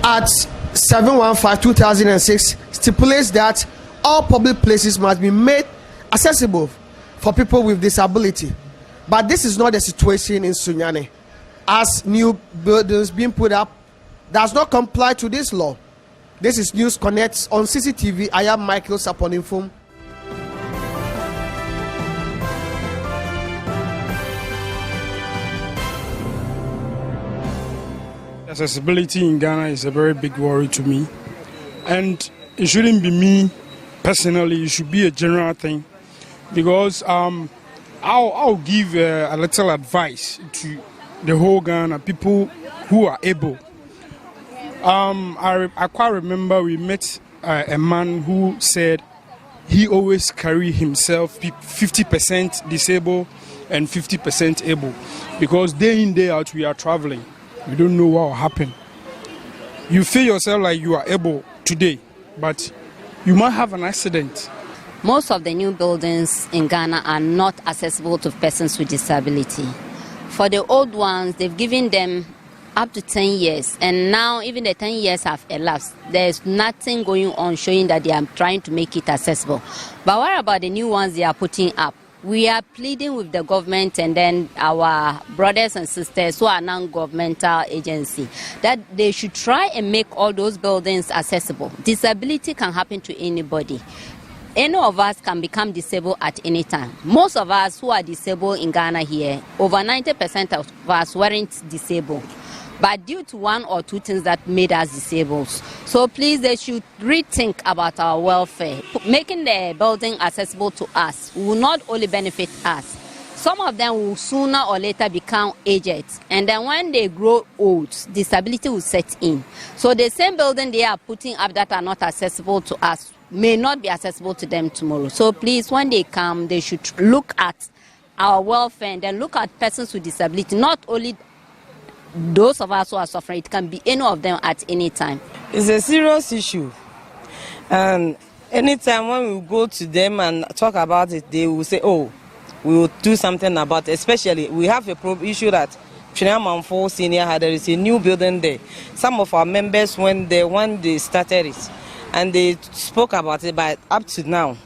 at 715/2006 stipulates that all public places must be made accessible for people with disability. But this is not the situation in Sunyani, as new buildings being put up does not comply to this law. This is News Connect on CCTV. I am Michael Saponinfum. Accessibility in Ghana is a very big worry to me, and it shouldn't be me personally. It should be a general thing, because I'll give a little advice to the whole Ghana people who are able. I quite remember we met a man who said he always carry himself 50% disabled and 50% able, because day in day out we are traveling. We don't know what will happen. You feel yourself like you are able today, but you might have an accident. Most of the new buildings in Ghana are not accessible to persons with disability. For the old ones, they've given them up to 10 years, and now even the 10 years have elapsed. There's nothing going on showing that they are trying to make it accessible. But what about the new ones they are putting up? We are pleading with the government and then our brothers and sisters who are non-governmental agency that they should try and make all those buildings accessible. Disability can happen to anybody. Any of us can become disabled at any time. Most of us who are disabled in Ghana here, over 90% of us weren't disabled, but due to one or two things that made us disabled. So please, they should rethink about our welfare. Making the building accessible to us will not only benefit us. Some of them will sooner or later become aged, and then when they grow old, disability will set in. So the same building they are putting up that are not accessible to us may not be accessible to them tomorrow. So please, when they come, they should look at our welfare and then look at persons with disability, not only those of us who are suffering. It can be any of them at any time. It's a serious issue, and anytime when we go to them and talk about it, they will say, oh, we will do something about it. Especially, we have a issue that Chinamanfo Senior had. There is a new building there. Some of our members went there when they started it, and they spoke about it, but up to now,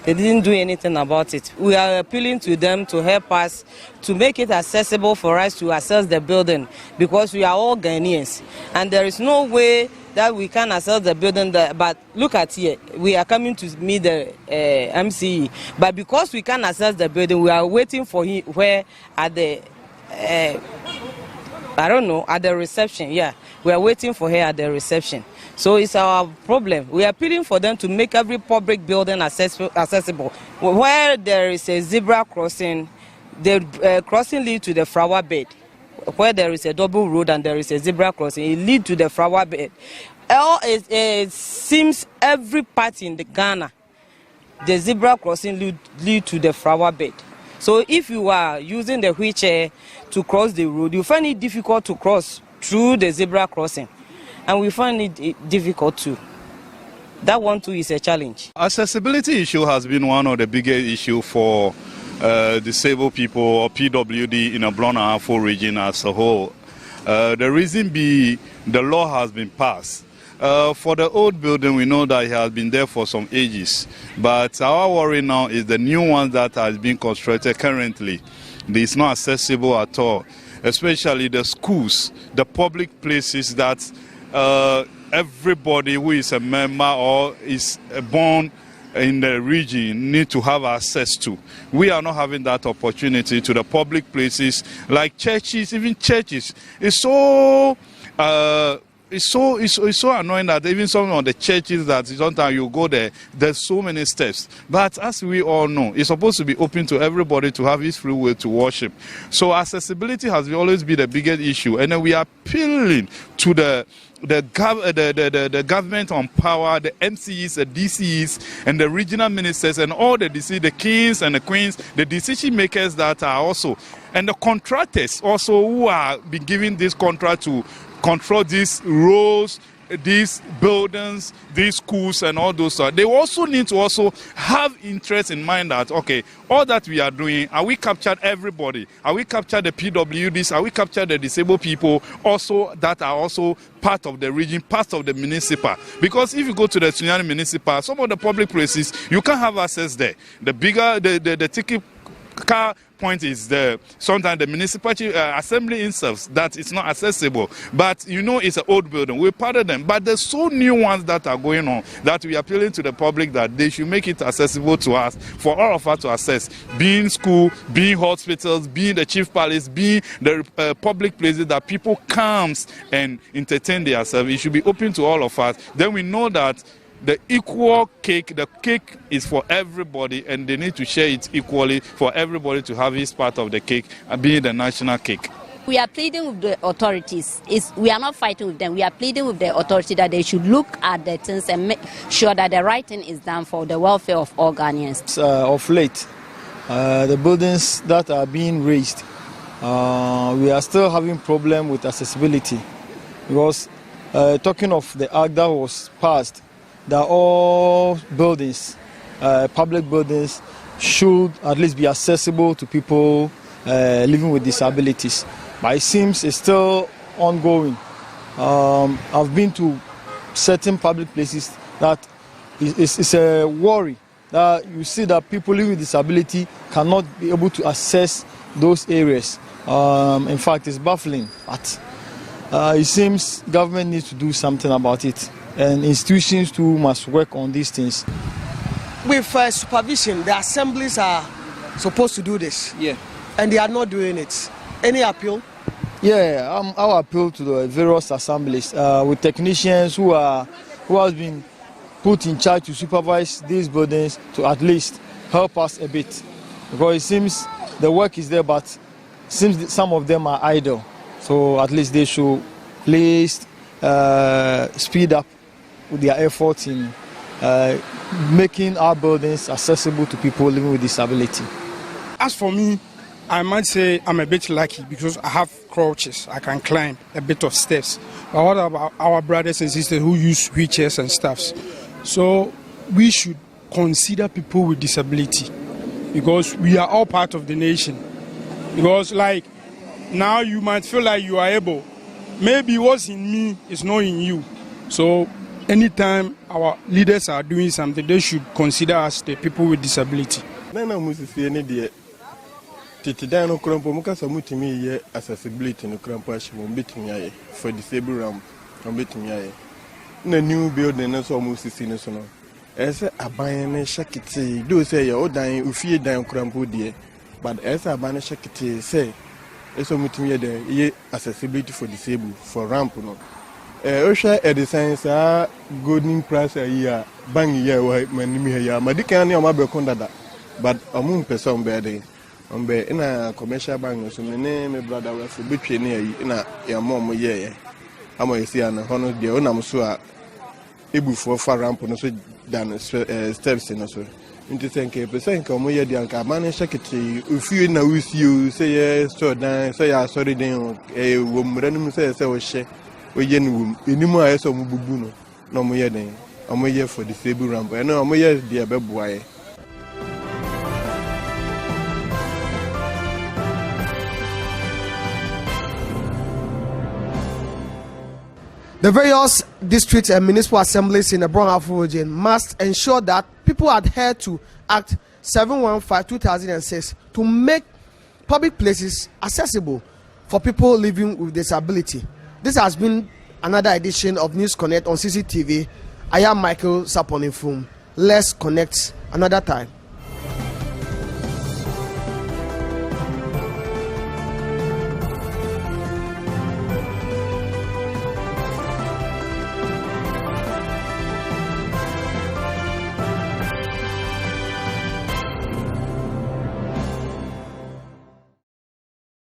they didn't do anything about it. We are appealing to them to help us to make it accessible for us to access the building, because we are all Ghanaians, and there is no way that we can access the building. But look at here, we are coming to meet the MCE, but because we can access the building, we are waiting for him where at the at the reception. Yeah, we are waiting for her at the reception. So it's our problem. We are appealing for them to make every public building accessible. Where there is a zebra crossing, the crossing leads to the flower bed. Where there is a double road and there is a zebra crossing, it leads to the flower bed. It seems every part in the Ghana, the zebra crossing lead to the flower bed. So if you are using the wheelchair to cross the road, you find it difficult to cross through the zebra crossing. And we find it difficult too. That one too is a challenge. Accessibility issue has been one of the biggest issues for disabled people or PWD in the Brong-Ahafo region as a whole. The reason being, the law has been passed. For the old building, we know that it has been there for some ages. But our worry now is the new one that has been constructed currently. It's not accessible at all, especially the schools, the public places that everybody who is a member or is born in the region need to have access to. We are not having that opportunity to the public places like churches. Even churches, it's so annoying that even some of the churches that sometimes you go there, there's so many steps. But as we all know, it's supposed to be open to everybody to have his free will to worship. So accessibility has always been the biggest issue, and then we are appealing to the government on power, the MCEs, the DCEs, and the regional ministers, and all the kings and the queens, the decision makers that are also, and the contractors also who are been given this contract to control these roads, these buildings, these schools and all those stuff, they also need to also have interest in mind that, okay, all that we are doing, are we captured everybody? Are we captured the PWDs? Are we captured the disabled people also that are also part of the region, part of the municipal? Because if you go to the Sunyani municipal, some of the public places, you can't have access there. The bigger, the ticket car point is there. Sometimes the municipal assembly itself that it's not accessible, but you know it's an old building. We're part of them, but there's so new ones that are going on that we are appealing to the public that they should make it accessible to us, for all of us to access, being school, being hospitals, being the chief palace, being the public places that people comes and entertain themselves. It should be open to all of us. Then we know that the equal cake, the cake is for everybody, and they need to share it equally for everybody to have his part of the cake, being the national cake. We are pleading with the authorities. We are not fighting with them. We are pleading with the authority that they should look at the things and make sure that the right thing is done for the welfare of all Ghanaians. Of late, the buildings that are being raised, we are still having problem with accessibility, because talking of the act that was passed, that all buildings, public buildings, should at least be accessible to people living with disabilities. But it seems it's still ongoing. I've been to certain public places that it's a worry that you see that people living with disability cannot be able to access those areas. In fact, it's baffling. But it seems government needs to do something about it. And institutions too must work on these things. With supervision, the assemblies are supposed to do this. Yeah. And they are not doing it. Any appeal? Yeah, our appeal to the various assemblies with technicians who has been put in charge to supervise these buildings to at least help us a bit. Because it seems the work is there, but it seems some of them are idle. So at least they should please speed up with their efforts in making our buildings accessible to people living with disability. As for me, I might say I'm a bit lucky because I have crouches. I can climb a bit of steps. But what about our brothers and sisters who use wheelchairs and stuffs? So we should consider people with disability, because we are all part of the nation. Because like now you might feel like you are able. Maybe what's in me is not in you. So anytime our leaders are doing something, they should consider us the people with disability. Accessibility for disabled ramp. New building is almost seen so. As a buying shakiti, do say you're dying, if you down crampo dear, but as a banner shakiti say, it's a multimedia accessibility for disabled for ramp. Osha Edisons are golden price a year, bang year, Manimia, Madicani or Mabeconda, but a moon person bedding. In a commercial bank, so my name, brother, was between in a mom, yeah. I'm a see an honor, the owner, Musua, able for far ramp on so than steps in us. Into 10% come here, the Anka man secretary. If you know with you, say yes, so then say, I sorry, then a woman says, I was share. We yen anymore as a mubuno, no more than I'm here for disabled ramp. I know I'm here, dear boy. The various district and municipal assemblies in the Brown Afro region must ensure that people adhere to Act 715/2006 to make public places accessible for people living with disability. This has been another edition of News Connect on CCTV. I am Michael Saponinfum. Let's connect another time.